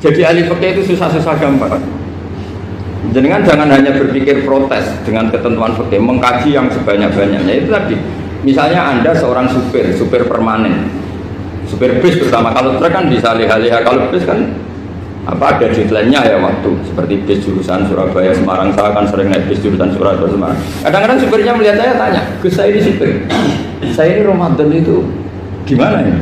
Jadi ahli fikih itu susah-susah gampang. Jenengan jangan hanya berpikir protes dengan ketentuan fikih, mengkaji yang sebanyak-banyaknya. Itu tadi, misalnya Anda seorang supir permanen, supir bis terutama. Kalau truk kan bisa lihat-lihat, kalau bis kan ada deadline-nya ya waktu. Seperti bis jurusan Surabaya Semarang, saya kan sering naik bis jurusan Surabaya Semarang. Kadang-kadang supirnya melihat saya tanya, Gus saya ini supir, saya ini Ramadan itu gimana ya?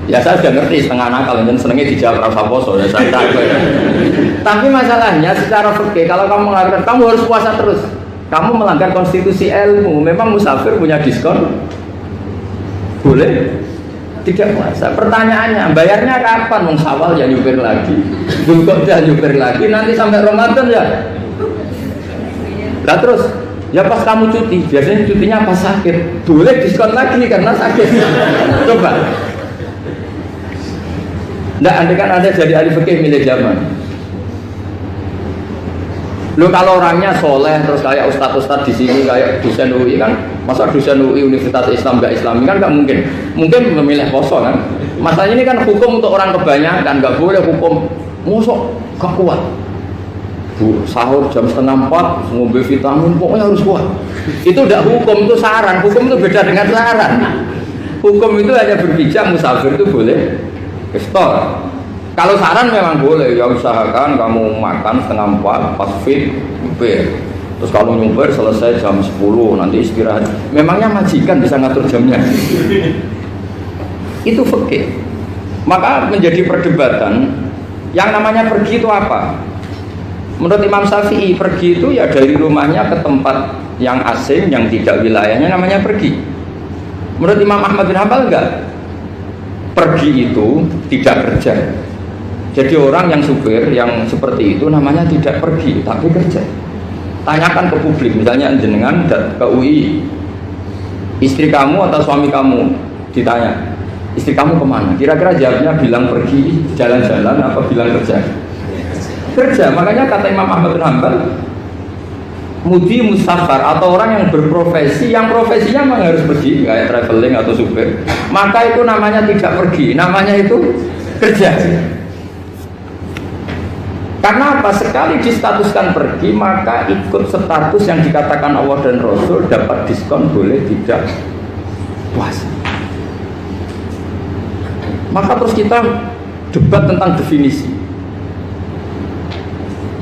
Ya saya sudah ngerti setengah nakal, dan senengnya dijawab rasa poso ya saya tahu. Tapi masalahnya secara fikih kalau kamu mengatakan kamu harus puasa terus, kamu melanggar konstitusi ilmu. Memang musafir punya diskon? Boleh tidak puasa. Pertanyaannya, bayarnya kapan? Wong Syawal ya nyupir lagi, Dzulqa'dah nyupir lagi, nanti sampai Ramadan ya. Lah terus ya pas kamu cuti, biasanya cutinya pas sakit, boleh diskon lagi karena sakit. Coba. Nggak, andai kan Anda jadi ahli fikih milik zaman. Lo kalau orangnya soleh terus kayak ustadz-ustadz di sini kayak dosen UI kan, masa dosen UI Universitas Islam nggak Islami kan nggak mungkin. Mungkin memilih poso kan. Masalahnya ini kan hukum untuk orang kebanyakan, nggak boleh hukum musuh gak kuat. Sahur jam 3:30 ngombe vitamin pokoknya harus kuat. Itu udah hukum, itu saran. Hukum itu beda dengan saran. Hukum itu hanya berbicara musafir itu boleh store. Kalau saran memang boleh, ya usahakan kamu makan 3:30 pas fit nyupir. Terus kalau nyupir selesai jam 10 nanti istirahat. Memangnya majikan bisa ngatur jamnya? Itu fikih. Maka menjadi perdebatan yang namanya pergi itu apa? Menurut Imam Syafi'i pergi itu ya dari rumahnya ke tempat yang asing yang tidak wilayahnya namanya pergi. Menurut Imam Ahmad bin Hanbal enggak. Pergi itu tidak kerja. Jadi orang yang supir yang seperti itu namanya tidak pergi tapi kerja. Tanyakan ke publik, misalnya jenengan ke UI, istri kamu atau suami kamu ditanya, istri kamu kemana? Kira-kira jawabnya bilang pergi jalan-jalan apa bilang kerja? Kerja. Makanya kata Imam Ahmad bin Hanbal, mudi musafar atau orang yang berprofesi, yang profesinya memang harus pergi kayak traveling atau supir, maka itu namanya tidak pergi, namanya itu kerja. Karena apa? Sekali distatuskan pergi, maka ikut status yang dikatakan Allah dan Rasul, dapat diskon, boleh tidak puasa. Maka terus kita debat tentang definisi.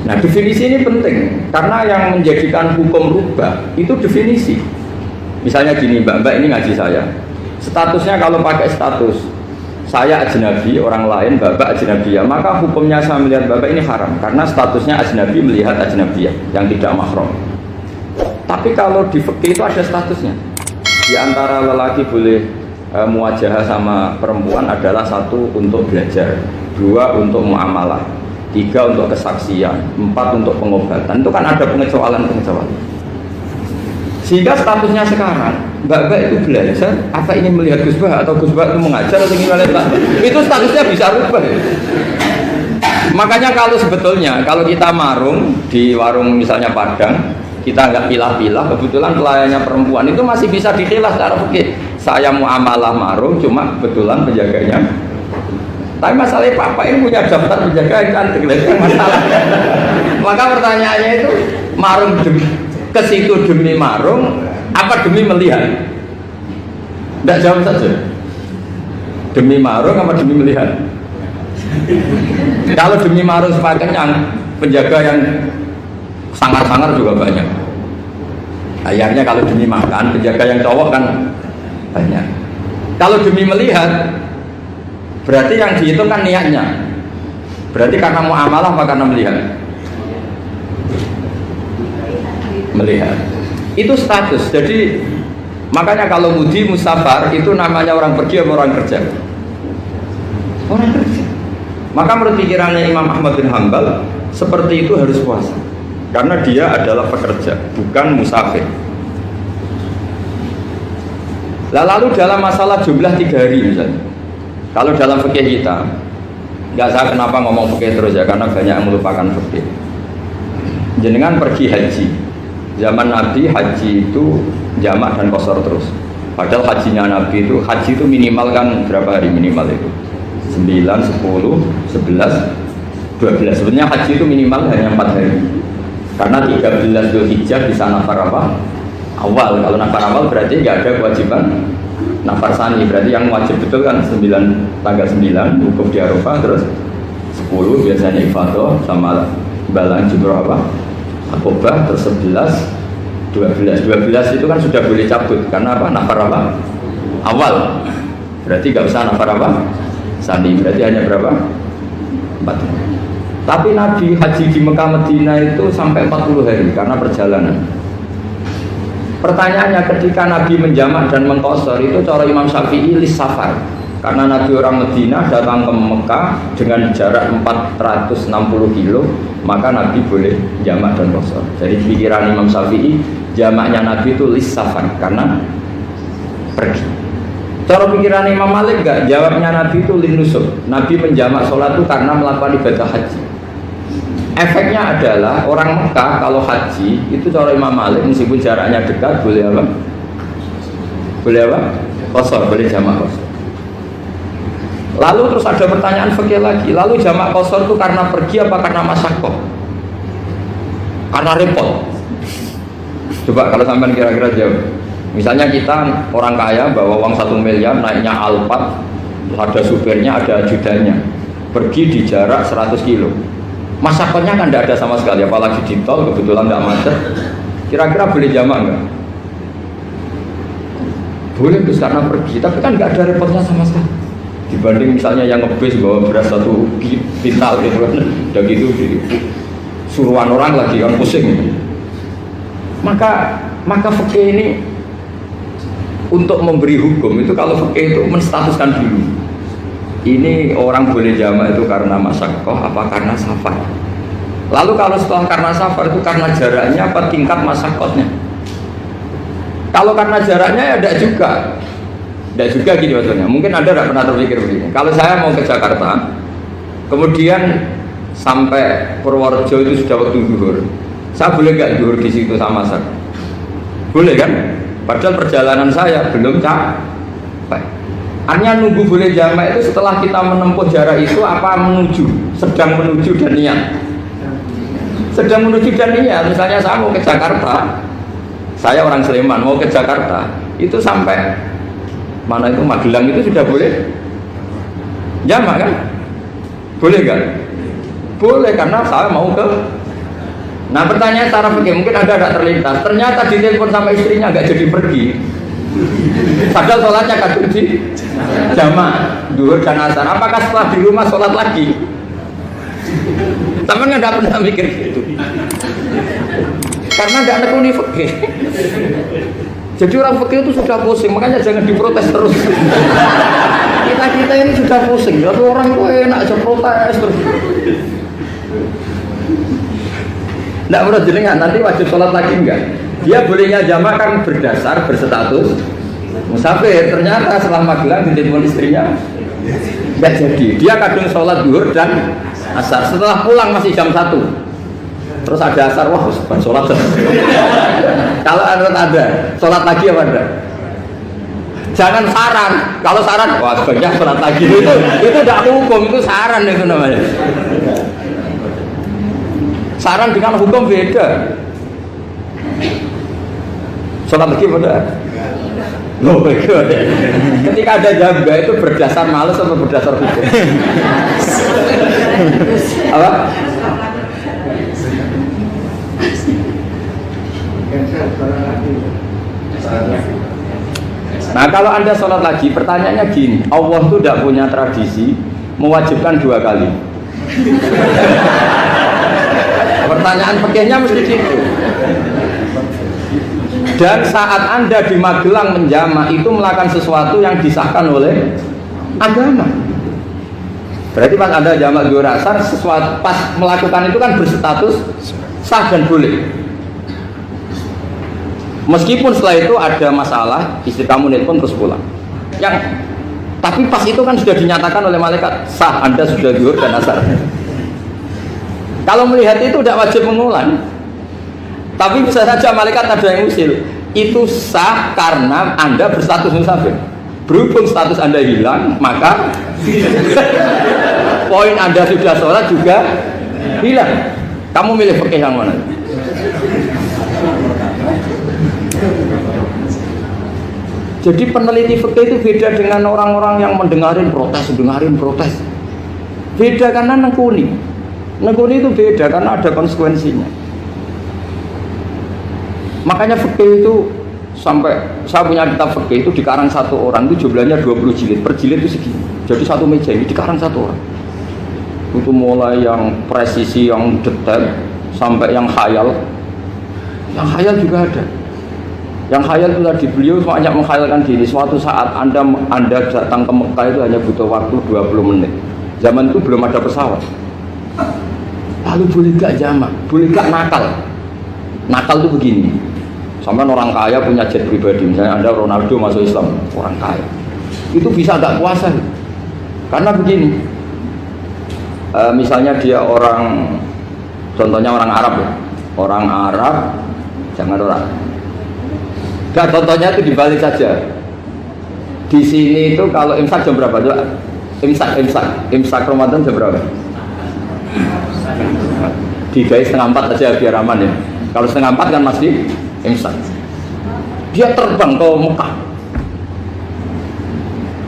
Nah, definisi ini penting karena yang menjadikan hukum rubah itu definisi. Misalnya gini, mbak ini ngaji saya, statusnya kalau pakai status saya ajnabi, orang lain bapak ajnabiyah, maka hukumnya saya melihat bapak ini haram karena statusnya ajnabi melihat ajnabiyah yang tidak mahram. Tapi kalau di fikih itu ada statusnya. Di antara lelaki boleh muwajahah sama perempuan adalah 1 untuk belajar, 2 untuk muamalah, 3 untuk kesaksian, 4 untuk pengobatan. Itu kan ada pengecualian-pengecualian. Sehingga statusnya sekarang, mbak-mbak itu belajar, apa ini melihat Gus Bah atau Gus Bah itu mengajar atau gimana? Itu statusnya bisa rubah. Makanya kalau sebetulnya, kalau kita marung di warung misalnya Padang, kita nggak pilah-pilah, kebetulan pelayannya perempuan itu masih bisa dikilah secara fikih. Saya muamalah marung, cuma kebetulan penjaganya. Tapi masalahnya papa ini punya daftar penjaga yang cantik, itu masalah. Maka pertanyaannya itu marung ke situ demi marung, apa demi melihat? Tidak jawab saja. Demi marung apa demi melihat? Kalau demi marung semakin yang penjaga yang sangar-sangar juga banyak. Akhirnya kalau demi makan, penjaga yang cowok kan banyak. Kalau demi melihat, berarti yang dihitung kan niatnya. Berarti karena muamalah apa karena melihat? Melihat. Itu status. Jadi makanya kalau mudi musafar itu namanya orang pergi atau orang kerja? Orang kerja. Maka menurut pikirannya Imam Ahmad bin Hanbal seperti itu harus puasa karena dia adalah pekerja, bukan musafir. Lalu dalam masalah jumlah 3 hari misalnya, kalau dalam fikih kita, nggak saya kenapa ngomong fikih terus ya, karena banyak yang melupakan fikih. Jenengan pergi haji, zaman Nabi haji itu jamak dan qasar terus. Padahal hajinya Nabi itu, haji itu minimal kan berapa hari minimal itu? 9, 10, 11, 12. Sebenarnya haji itu minimal hanya 4 hari. Karena 13 Dzulhijjah bisa nafar apa? Awal. Kalau nafar awal berarti nggak ada kewajiban nafar sani. Berarti yang wajib betul kan tanggal 9 wukuf di Arafah, terus 10 biasanya ifadah sama balang jumroh apa? Akobah, terus 11, 12 itu kan sudah boleh cabut karena apa? Nafar apa? Awal. Berarti nggak usah nafar apa? Sani. Berarti hanya berapa? 4. Tapi Nabi haji di Mekah Medina itu sampai 40 hari karena perjalanan. Pertanyaannya, ketika Nabi menjamak dan mengqasar itu cara Imam Syafi'i lis safar. Karena Nabi orang Medina datang ke Mekah dengan jarak 460 kilo, maka Nabi boleh jamak dan qasar. Jadi pikiran Imam Syafi'i, jamaknya Nabi itu lis safar karena pergi. Cara pikiran Imam Malik enggak, jawabnya Nabi itu lin nusuk. Nabi menjamak sholat itu karena melakukan ibadah haji. Efeknya adalah orang Mekah kalau haji itu cara Imam Malik meskipun jaraknya dekat boleh apa? Boleh apa? Qasar, boleh jamak qasar. Lalu terus ada pertanyaan fikih lagi. Lalu jamak qasar itu karena pergi apa karena masyaqqah? Karena repot. Coba kalau sampean kira-kira jawab. Misalnya kita orang kaya bawa uang 1 miliar naiknya Alphard, ada supirnya, ada ajudannya, pergi di jarak 100 kilo. Masyaqqahnya kan tidak ada sama sekali, apalagi di tol kebetulan tidak macet. Kira-kira boleh jamak nggak? Boleh, terus karena pergi, tapi kan nggak ada repotnya sama sekali. Dibanding misalnya yang ngebis bawa beras 1 kintal gitu kan, udah gitu suruhan orang lagi kan pusing. Maka fikih ini untuk memberi hukum itu, kalau fikih itu menstatuskan dulu. Ini orang boleh jamak itu karena masyaqqah apa karena safar. Lalu kalau setelah karena safar itu karena jaraknya apa tingkat masyaqqahnya. Kalau karena jaraknya ya tidak juga. Tidak juga gini maksudnya. Mungkin Anda tidak pernah terpikir begini. Kalau saya mau ke Jakarta, kemudian sampai Purworejo itu sudah waktu zuhur. Saya boleh nggak zuhur di situ sama saya? Boleh kan? Padahal perjalanan saya belum capek. Artinya nunggu boleh jamak itu setelah kita menempuh jarak itu apa menuju, sedang menuju dan niat. Sedang menuju dan niat. Misalnya saya mau ke Jakarta, saya orang Sleman mau ke Jakarta, itu sampai mana itu Magelang itu sudah boleh jamak kan? Boleh kan? Boleh karena saya mau ke. Nah pertanyaan secara fikih mungkin ada terlintas. Ternyata ditelepon sama istrinya nggak jadi pergi. Padahal sholatnya kadung di jamak duhur dan asar. Apakah setelah di rumah sholat lagi? Teman nggak pernah mikir gitu. Karena nggak nekuni fikih. Jadi orang fikih itu sudah pusing, makanya jangan diprotes terus. Kita ini sudah pusing. Lalu orang itu enak aja protes terus. Nggak perlu jenengan, nanti wajib sholat lagi enggak? Dia bolehnya jamak kan berdasar berstatus musafir. Ternyata setelah Magelang ditelepon istrinya nggak jadi. Dia kadung sholat zuhur dan asar. Setelah pulang masih jam 1. Terus ada asar, wah bukan sholat. Kalau ada sholat lagi apa ada? Jangan saran. Kalau saran, wah sebaiknya sholat lagi. Itu tidak hukum, itu saran itu namanya. Saran dengan hukum beda. Sholat lagi pada. Oh my God. Ketika ada jaga itu berdasar malas atau berdasar hukum? Apa? Nah kalau Anda sholat lagi, pertanyaannya gini, Allah itu tidak punya tradisi mewajibkan 2 kali. Pertanyaan fikihnya mesti gitu. Dan saat Anda di Magelang menjamak itu melakukan sesuatu yang disahkan oleh agama. Berarti pas Anda jamak zuhur asar, sesuatu pas melakukan itu kan berstatus sah dan boleh. Meskipun setelah itu ada masalah, istri kamu nelpon terus pulang. Tapi pas itu kan sudah dinyatakan oleh malaikat sah, Anda sudah zuhur dan asar. Kalau melihat itu tidak wajib mengulang. Tapi bisa saja malaikat ada yang usil. Itu sah karena Anda berstatus musafir. Berhubung status Anda hilang, maka poin Anda sudah sholat juga hilang. Kamu milih fikih yang mana? Jadi peneliti fikih itu beda dengan orang-orang yang dengarin protes. Beda karena nengkuni. Nengkuni itu beda karena ada konsekuensinya. Makanya fikih itu sampai saya punya kitab fikih itu dikarang satu orang itu jumlahnya 20 jilid. Per jilid itu segini. Jadi satu meja ini dikarang satu orang. Itu mulai yang presisi, yang detail sampai yang khayal. Yang khayal juga ada. Yang khayal itu tadi beliau banyak menghayalkan diri. Suatu saat Anda datang ke Mekah itu hanya butuh waktu 20 menit. Zaman itu belum ada pesawat. Lalu boleh gak jamak? Boleh gak nakal? Nakal itu begini. Sampai orang kaya punya jet pribadi. Misalnya Anda Ronaldo masuk Islam, orang kaya. Itu bisa gak puasa? Karena begini. Misalnya dia orang, contohnya orang Arab ya. Orang Arab, jangan orang. Nah, contohnya itu dibalik saja. Di sini itu kalau imsak jam berapa? Imsak Ramadan jam berapa? 3:30 aja biar aman ya. Kalau 3:30 kan masih imsak. Dia terbang ke Mekah.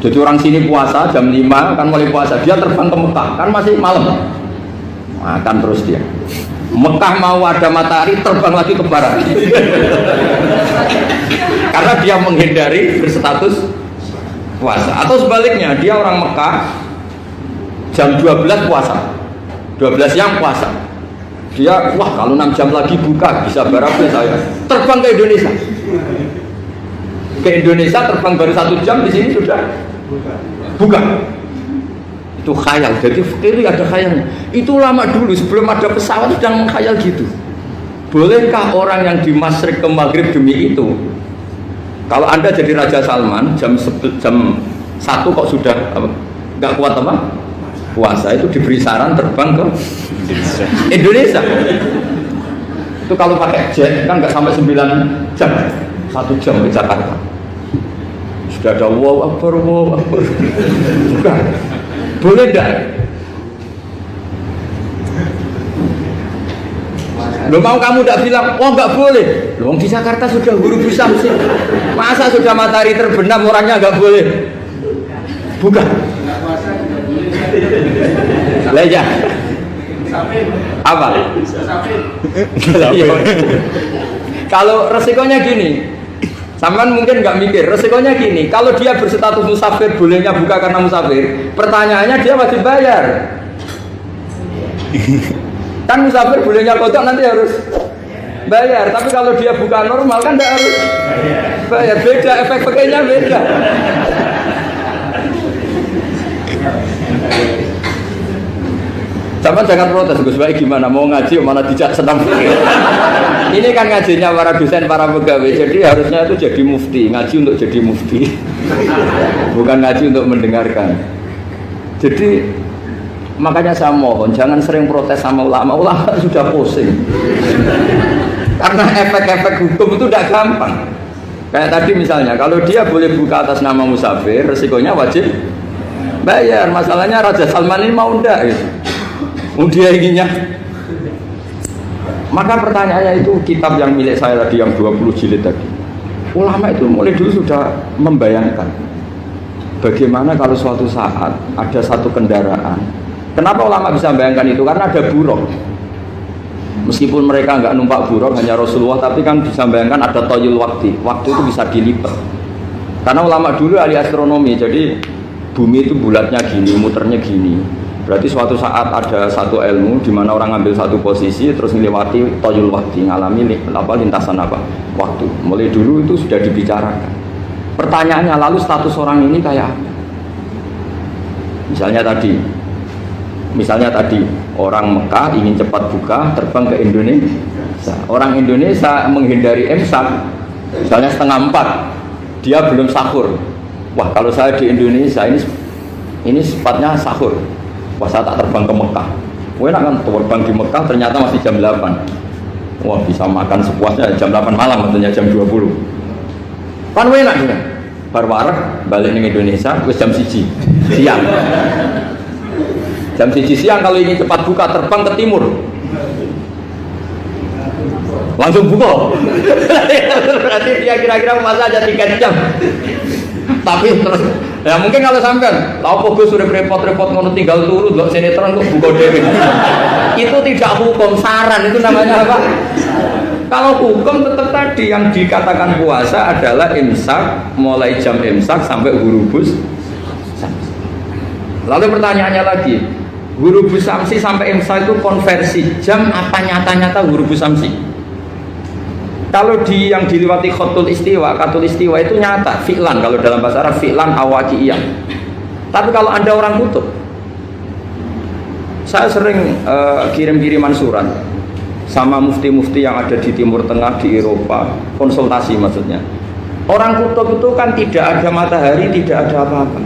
Jadi orang sini puasa jam 5 kan mulai puasa. Dia terbang ke Mekah kan masih malam. Makan terus dia. Mekah mau ada matahari terbang lagi ke barat. Karena dia menghindari berstatus puasa. Atau sebaliknya, dia orang Mekah jam 12 puasa, 12 siang puasa. Dia, wah kalau 6 jam lagi buka bisa barabe saya. Terbang ke Indonesia. Ke Indonesia terbang baru 1 jam, di sini sudah buka. Itu khayal. Jadi fikih ada khayalnya. Itu lama dulu sebelum ada pesawat sedang mengkhayal gitu. Bolehkah orang yang di Masyriq ke Maghrib demi itu? Kalau Anda jadi Raja Salman jam 1 kok sudah nggak kuat apa? Puasa itu diberi saran terbang ke Indonesia. Itu kalau pakai jet kan nggak sampai 9 jam, 1 jam ke Jakarta. Sudah ada wow akbar. Bukan. Boleh enggak? Loh mau kamu enggak bilang, oh enggak boleh. Loh di Jakarta sudah huruf syamsi. Masa sudah matahari terbenam orangnya enggak boleh? Bukan. Lah ya. Apa? Kalau resikonya gini, Saman mungkin nggak mikir, resikonya gini, kalau dia berstatus musafir, bolehnya buka karena musafir, pertanyaannya dia wajib bayar. Kan musafir bolehnya kodok nanti harus bayar, tapi kalau dia buka normal kan nggak harus bayar, beda, efek pakainya beda. Sama jangan protes, Gus Baik gimana mau ngaji mana dijak senang. Ini kan ngajinya para dosen, para pegawai, jadi harusnya itu jadi mufti, ngaji untuk jadi mufti, bukan ngaji untuk mendengarkan. Jadi makanya saya mohon jangan sering protes sama ulama sudah pusing. Karena efek-efek hukum itu tidak gampang. Kayak tadi misalnya, kalau dia boleh buka atas nama musafir, resikonya wajib bayar. Masalahnya Raja Salman ini mau enggak gitu. Dia inginnya. Maka pertanyaannya itu kitab yang milik saya tadi yang 20 jilid tadi. Ulama itu mulai dulu sudah membayangkan bagaimana kalau suatu saat ada satu kendaraan. Kenapa ulama bisa membayangkan itu? Karena ada buruk. Meskipun mereka nggak numpak buruk, hanya Rasulullah, tapi kan bisa membayangkan ada toyul waktu. Waktu itu bisa dilipat. Karena ulama dulu ahli astronomi, jadi bumi itu bulatnya gini, muternya gini. Berarti suatu saat ada satu ilmu di mana orang ngambil satu posisi terus melewati toyul waktu, ngalami lintasan waktu. Mulai dulu itu sudah dibicarakan. Pertanyaannya lalu status orang ini kayak apa? Misalnya tadi orang Mekah ingin cepat buka terbang ke Indonesia. Orang Indonesia menghindari imsak, misalnya 3:30, dia belum sahur. Wah kalau saya di Indonesia ini sifatnya sahur. Wah saya tak terbang ke Mekah. Enak kan terbang di Mekah ternyata masih jam 8. Wah bisa makan sepuasnya jam 8 malam, tentunya jam 20. Kan enak juga. bar wareg balik ning Indonesia wis jam 1 siang. Jam 1 siang kalau ingin cepat buka terbang ke timur. Langsung buka. Berarti dia kira-kira masa aja 3 jam. Tapi terus ya mungkin kalau sampean lha opo Gus urip repot-repot ngono tinggal turu ndelok sinetron kok buka dhewe. Itu tidak hukum, saran itu namanya apa? Kalau hukum tetap tadi yang dikatakan puasa adalah imsak mulai jam imsak sampai hurubus. Lalu pertanyaannya lagi, hurubus samsi sampai imsak itu konversi jam apa nyata-nyata hurubus samsi? Kalau yang diliwati khotul istiwa itu nyata, fi'lan kalau dalam bahasa Arab fi'lan awaqi'iyah. Tapi kalau Anda orang kutub, saya sering kirim-kiriman surat sama mufti-mufti yang ada di Timur Tengah, di Eropa, konsultasi maksudnya. Orang kutub itu kan tidak ada matahari, tidak ada apa-apa.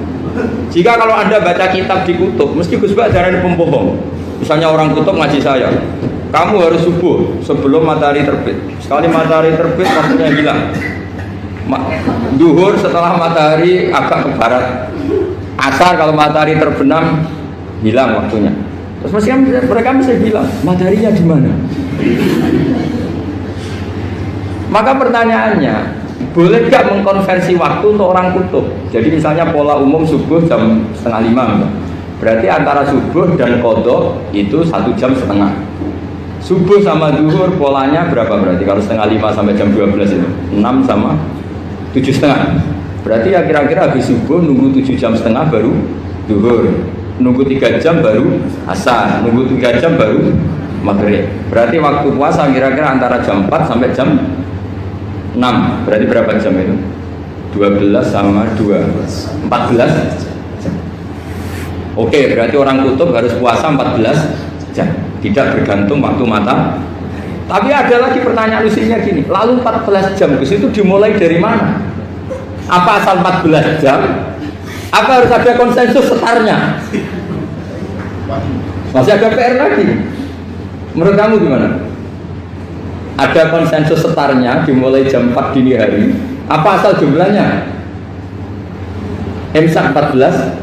Jika kalau Anda baca kitab di kutub, mesti Gus Bak darani pembohong. Misalnya orang kutub ngaji saya, kamu harus subuh sebelum matahari terbit. Sekali matahari terbit, waktunya hilang. Duhur setelah matahari agak ke barat. Asar kalau matahari terbenam, hilang waktunya. Terus mereka mesti bilang, mataharinya di mana? Maka pertanyaannya, boleh nggak mengkonversi waktu untuk orang kutub? Jadi misalnya pola umum subuh jam 4:30, berarti antara subuh dan qadha itu 1 jam setengah. Subuh sama duhur polanya berapa berarti? Kalau 4:30 sampai jam 12 itu 6 sama 7:30. Berarti ya kira-kira habis subuh nunggu 7 jam setengah baru duhur, nunggu 3 jam baru asar, nunggu 3 jam baru maghrib. Berarti waktu puasa kira-kira antara jam 4 sampai jam 6. Berarti berapa jam itu? 12 sama 2 14 jam. Oke, berarti orang kutub harus puasa 14 jam, tidak bergantung waktu mata. Tapi ada lagi pertanyaan lucunya gini, lalu 14 jam itu dimulai dari mana? Apa asal 14 jam? Apa harus ada konsensus setarnya? Masih ada PR lagi. Menurut kamu gimana? Ada konsensus setarnya dimulai jam 4 dini hari. Apa asal jumlahnya? Imsak 14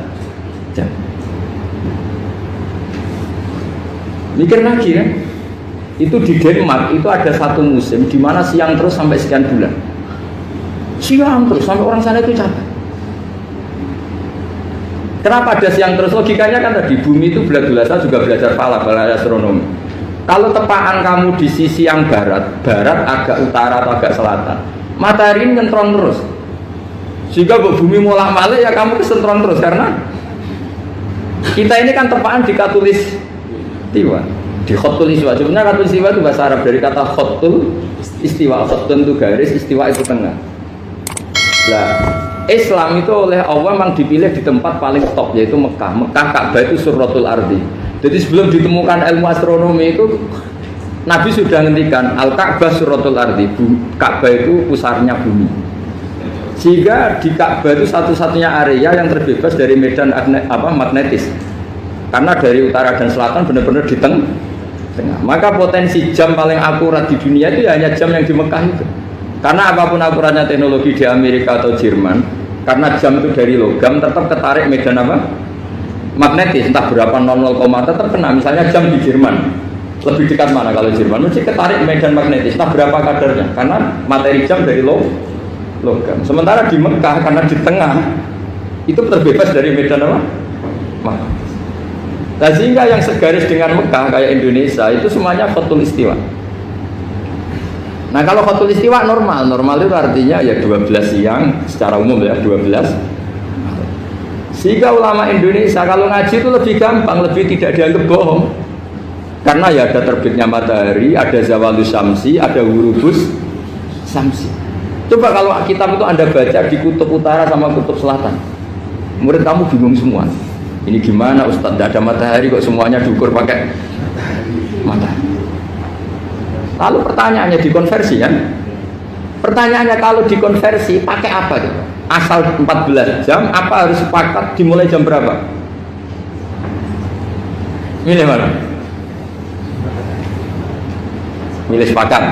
jam. Mikir lagi ya. Itu di Denmark itu ada satu musim di mana siang terus sampai sekian bulan. Siang terus sampai orang sana itu capek. Kenapa ada siang terus? Logikanya kan tadi bumi itu saya juga belajar falak, belajar astronomi. Kalau tepaan kamu di sisi yang barat agak utara atau agak selatan, matahari ini nyentron terus. Sehingga bumi molak-malik ya kamu kesentron terus karena kita ini kan tepaan di khatulistiwa, di khotul istiwa. Sebenarnya khotul istiwa itu bahasa Arab dari kata khotul istiwa. Khotul itu garis, istiwa itu tengah. Nah, Islam itu oleh Allah memang dipilih di tempat paling top yaitu Mekah. Mekah Ka'bah itu surratul ardi. Jadi sebelum ditemukan ilmu astronomi itu Nabi sudah ngendikan Al-Ka'bah surratul ardi. Ka'bah itu pusarnya bumi. Sehingga di Ka'bah itu satu-satunya area yang terbebas dari medan magnetis. Karena dari utara dan selatan benar-benar di tengah. Maka potensi jam paling akurat di dunia itu hanya jam yang di Mekah itu. Karena apapun akuratnya teknologi di Amerika atau Jerman, karena jam itu dari logam tetap ketarik medan magnetis, entah berapa 00, tetap kena. Misalnya jam di Jerman lebih dekat mana kalau Jerman, mesti ketarik medan magnetis, entah berapa kadarnya, karena materi jam dari logam. Sementara di Mekah karena di tengah itu terbebas dari medan magnetis. Nah, sehingga yang segaris dengan Mekah kayak Indonesia itu semuanya khotul istiwa. Nah, kalau khotul istiwa normal itu artinya ya 12 siang secara umum ya 12. Sehingga ulama Indonesia kalau ngaji itu lebih gampang, lebih tidak dianggap bohong. Karena ya ada terbitnya matahari, ada zawalus syamsi, ada hurubus syamsi. Coba kalau kitab itu Anda baca di kutub utara sama kutub selatan, murid kamu bingung semua. Ini gimana Ustaz, tidak ada matahari kok semuanya diukur pakai matahari. Lalu pertanyaannya dikonversi kan? Pertanyaannya kalau dikonversi pakai apa gitu? Asal 14 jam, apa harus sepakat dimulai jam berapa? Milih mana? Milih sepakat.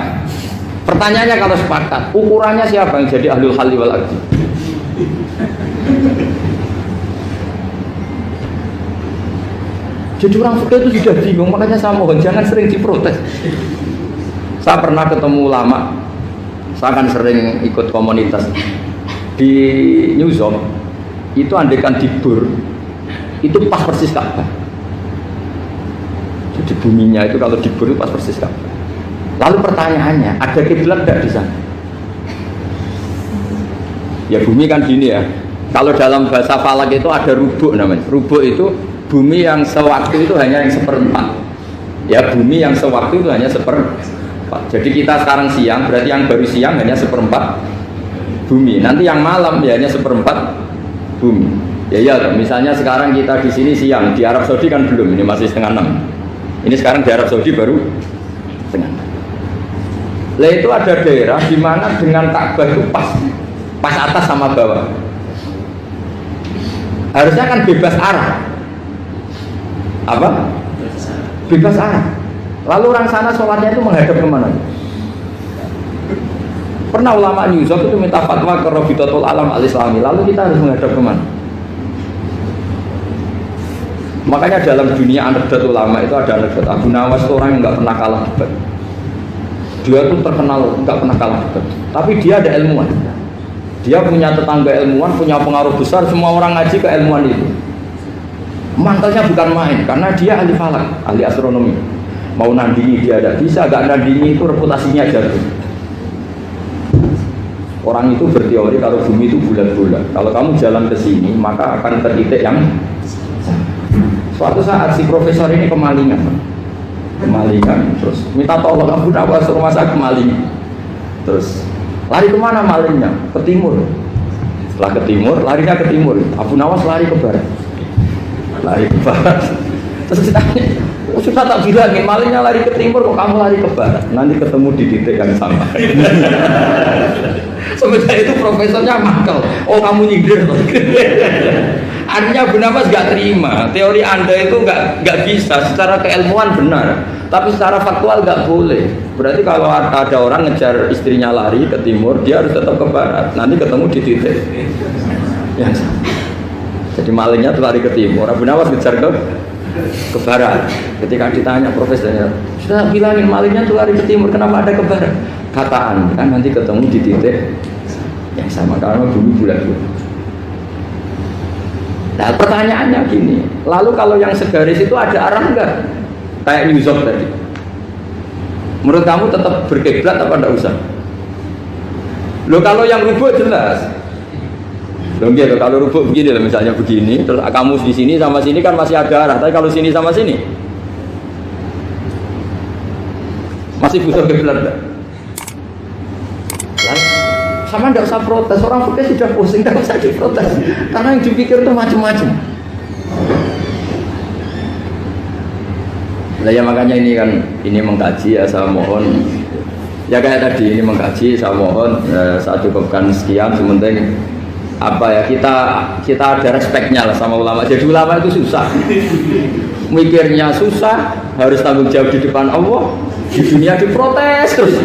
Pertanyaannya kalau sepakat, ukurannya siapa yang jadi ahlul halli wal aqdi? Jadi orang fikih itu sudah bingung, makanya saya mohon jangan sering diprotes. Saya pernah ketemu ulama, saya kan sering ikut komunitas di New Zone, itu andekan dibur, itu pas persis Ka'bah. Jadi buminya itu kalau dibur itu pas persis Ka'bah. Lalu pertanyaannya, ada kiblat tidak di sana? Ya bumi kan gini ya. Kalau dalam bahasa falak itu ada rubuk namanya. Rubuk itu bumi yang sewaktu itu hanya yang seperempat. Ya bumi yang sewaktu itu hanya seperempat. Jadi kita sekarang siang, berarti yang baru siang hanya seperempat bumi. Nanti yang malam ya hanya seperempat bumi. Ya iya, misalnya sekarang kita di sini siang, di Arab Saudi kan belum, ini masih setengah 6. Ini sekarang di Arab Saudi baru setengah 6. Lah itu ada daerah di mana dengan Ka'bah itu pas atas sama bawah. Harusnya kan bebas arah. Apa? Bebas arah. Lalu orang sana sholatnya itu menghadap kemana? Pernah ulama New York itu minta fatwa ke Rabitatul Alam Al-Islami. Lalu kita harus menghadap kemana? Makanya dalam dunia anekdot ulama itu ada anekdot Abu Nawas itu orang yang nggak pernah kalah debat. Dia tuh terkenal nggak pernah kalah debat. Tapi dia ada ilmuwan. Dia punya tetangga ilmuwan, punya pengaruh besar. Semua orang ngaji ke ilmuwan itu. Mantelnya bukan main, karena dia ahli falak, ahli astronomi. Mau nandingi dia tidak bisa, gak nandingi itu reputasinya jatuh. Orang itu berteori kalau bumi itu bulat-bulat. Kalau kamu jalan ke sini, maka akan tertitik yang suatu saat si profesor ini kemalingan, terus minta tolong Abu Nawas rumah saya kemalingan. Terus lari kemana malingnya? Ke timur. Setelah ke timur, larinya ke timur. Abu Nawas lari ke barat. Lari ke barat. Terus ditanya, sudah tak bilangin malingnya lari ke timur, kok kamu lari ke barat? Nanti ketemu di titik yang sama. Sebenarnya itu profesornya makal. Oh kamu nyindir. Artinya Abu Nawas gak terima. Teori anda itu gak bisa. Secara keilmuan benar, tapi secara faktual gak boleh. Berarti kalau ada orang ngejar istrinya lari ke timur, dia harus tetap ke barat. Nanti ketemu di titik yang sama. Jadi malingnya tuh lari ke timur, Abu Nawas ngejar ke barat. Ketika ditanya profesornya, sudah bilangin malingnya tuh lari ke timur, kenapa ada ke barat? Kataan kan nanti ketemu di titik yang sama karena bumi bulat-bulat. Nah pertanyaannya gini, lalu kalau yang segaris itu ada arah enggak? Kayak New York tadi. Menurut kamu tetap berkiblat apa enggak usah? Loh kalau yang rubuk jelas. Loh gitu, kalau rubuk begini loh, misalnya begini, terus kamu di sini sama sini kan masih ada arah, tapi kalau sini sama sini masih butuh kiblat enggak? Sama tidak usah protes, orang fikih sudah pusing, tidak usah diprotes karena yang dipikir itu macam-macam. Nah ya makanya ini kan, ini mengkaji ya saya mohon ya kayak tadi, ini mengkaji saya mohon saya cukupkan sekian. Sementing apa ya, kita ada respeknya lah sama ulama. Jadi ulama itu susah, mikirnya susah, harus tanggung jawab di depan Allah, di dunia diprotes terus.